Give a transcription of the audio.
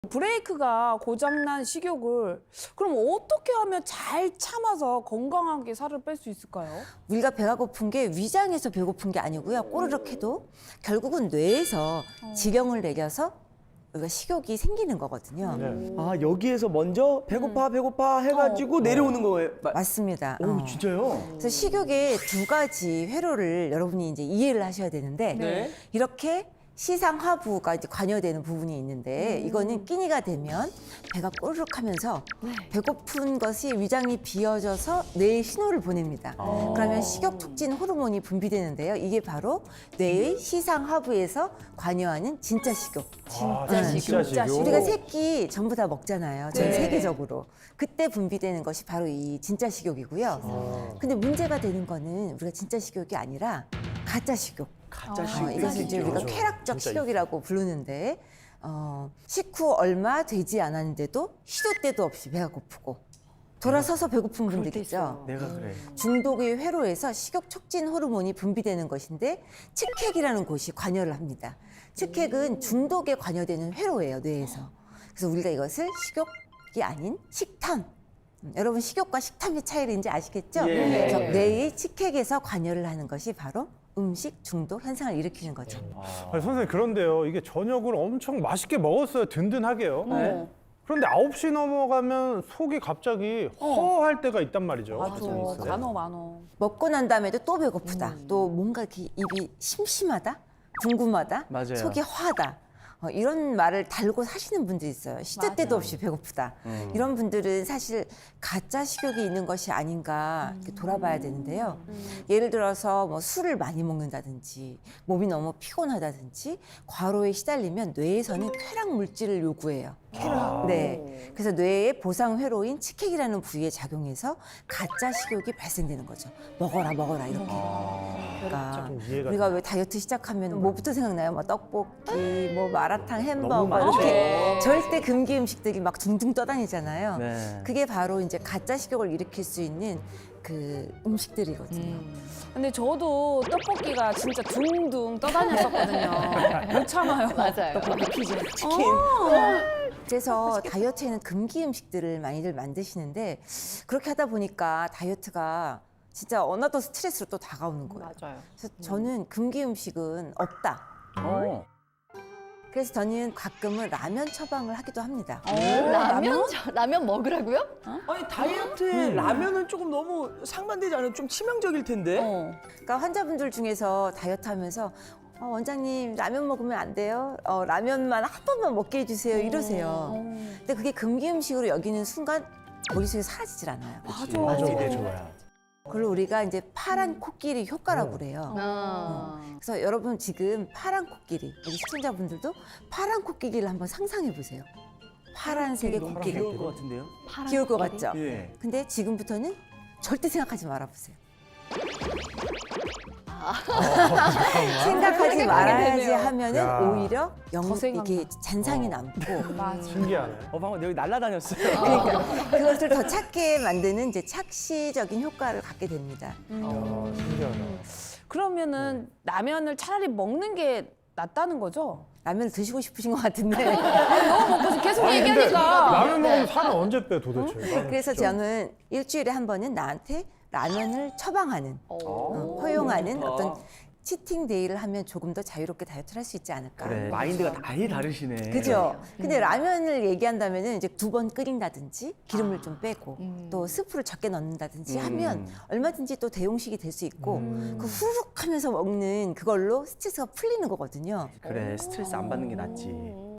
브레이크가 고장난 식욕을 그럼 어떻게 하면 잘 참아서 건강하게 살을 뺄 수 있을까요? 우리가 배가 고픈 게 위장에서 배고픈 게 아니고요. 꼬르륵 해도 결국은 뇌에서 지경을 내려서 우리가 식욕이 생기는 거거든요. 네. 아, 여기에서 먼저 배고파 해가지고 내려오는 거예요. 맞습니다. 오, 진짜요? 그래서 식욕의 두 가지 회로를 여러분이 이제 이해를 하셔야 되는데 네. 이렇게 시상하부가 이제 관여되는 부분이 있는데 이거는 끼니가 되면 배가 꼬르륵하면서 배고픈 것이 위장이 비어져서 뇌에 신호를 보냅니다. 그러면 식욕 촉진 호르몬이 분비되는데요. 이게 바로 뇌의 시상하부에서 관여하는 진짜 식욕. 진짜 식욕. 우리가 세 끼 전부 다 먹잖아요. 전 네. 세계적으로. 그때 분비되는 것이 바로 이 진짜 식욕이고요. 근데 문제가 되는 거는 우리가 진짜 식욕이 아니라 가짜 식욕. 가짜 이것을 이제 우리가 쾌락적 식욕이라고 부르는데 식후 얼마 되지 않았는데도 시도 때도 없이 배가 고프고 돌아서서 배고픈 분들 있죠. 내가 그래. 중독의 회로에서 식욕 촉진 호르몬이 분비되는 것인데 측핵이라는 곳이 관여를 합니다. 측핵은 중독에 관여되는 회로예요, 뇌에서. 그래서 우리가 이것을 식욕이 아닌 식탐. 여러분 식욕과 식탐의 차이를 이제 아시겠죠? 예. 그래서 뇌의 측핵에서 관여를 하는 것이 바로 음식 중독 현상을 일으키는 거죠. 아니, 선생님 그런데요. 이게 저녁을 엄청 맛있게 먹었어요. 든든하게요. 네. 그런데 9시 넘어가면 속이 갑자기 허할 때가 있단 말이죠. 맞아. 많어. 먹고 난 다음에도 또 배고프다. 또 뭔가 이렇게 입이 심심하다, 궁금하다, 맞아요. 속이 허하다. 이런 말을 달고 사시는 분들이 있어요. 시도 때도 없이 배고프다. 이런 분들은 사실 가짜 식욕이 있는 것이 아닌가 이렇게 돌아봐야 되는데요. 예를 들어서 뭐 술을 많이 먹는다든지 몸이 너무 피곤하다든지 과로에 시달리면 뇌에서는 쾌락 물질을 요구해요. 네. 그래서 뇌의 보상 회로인 측핵이라는 부위에 작용해서 가짜 식욕이 발생되는 거죠. 먹어라 이렇게. 그러니까 좀 이해가 우리가 왜 다이어트 시작하면 뭐부터 생각나요? 뭐 떡볶이, 뭐 마라탕, 햄버거 너무 많죠. 이렇게 절대 금기 음식들이 막 둥둥 떠다니잖아요. 네. 그게 바로 이제 가짜 식욕을 일으킬 수 있는 그 음식들이거든요. 근데 저도 떡볶이가 진짜 둥둥 떠다녔었거든요. 못 참아요. 맞아요. 치킨. 그래서 다이어트에는 금기 음식들을 많이들 만드시는데 그렇게 하다 보니까 다이어트가 진짜 어나더 스트레스로 또 다가오는 거예요. 맞아요. 그래서 저는 금기 음식은 없다. 그래서 저는 가끔은 라면 처방을 하기도 합니다. 라면 먹으라고요? 아니, 다이어트에 라면은 조금 너무 상반되지 않아요? 좀 치명적일 텐데? 그러니까 환자분들 중에서 다이어트 하면서 원장님 라면 먹으면 안 돼요? 라면만 한 번만 먹게 해주세요 이러세요. 근데 그게 금기 음식으로 여기는 순간 머릿속에 사라지질 않아요. 맞아. 이게 좋아요. 그걸 우리가 이제 파란 코끼리 효과라고 그래요. 그래서 여러분 지금 파란 코끼리, 우리 시청자분들도 파란 코끼리를 한번 상상해 보세요. 파란색의 너무 코끼리. 귀여울 것 같은데요? 귀여울 것 같죠? 예. 근데 지금부터는 절대 생각하지 말아보세요. 생각하지 말아야지 되네요. 하면은 야. 오히려 더 생각나. 이게 잔상이 남고 맞아. 신기하네. 방금 여기 날아다녔어요. 그러니까 그것을 더 찾게 만드는 이제 착시적인 효과를 갖게 됩니다. 신기하다. 그러면은 라면을 차라리 먹는 게 낫다는 거죠? 라면을 드시고 싶으신 것 같은데 너무 먹고 계속 아니, 근데 얘기하니까. 라면 먹으면 살은 언제 빼 도대체? 그래서 저는 일주일에 한 번은 나한테 라면을 처방하는 허용하는 어떤 치팅 데이를 하면 조금 더 자유롭게 다이어트를 할 수 있지 않을까. 그래, 마인드가 아예 다르시네. 그죠? 근데 라면을 얘기한다면은 이제 2번 끓인다든지 기름을 좀 빼고 또 스프를 적게 넣는다든지 하면 얼마든지 또 대용식이 될 수 있고 그 후룩 하면서 먹는 그걸로 스트레스가 풀리는 거거든요. 그래, 스트레스 안 받는 게 낫지.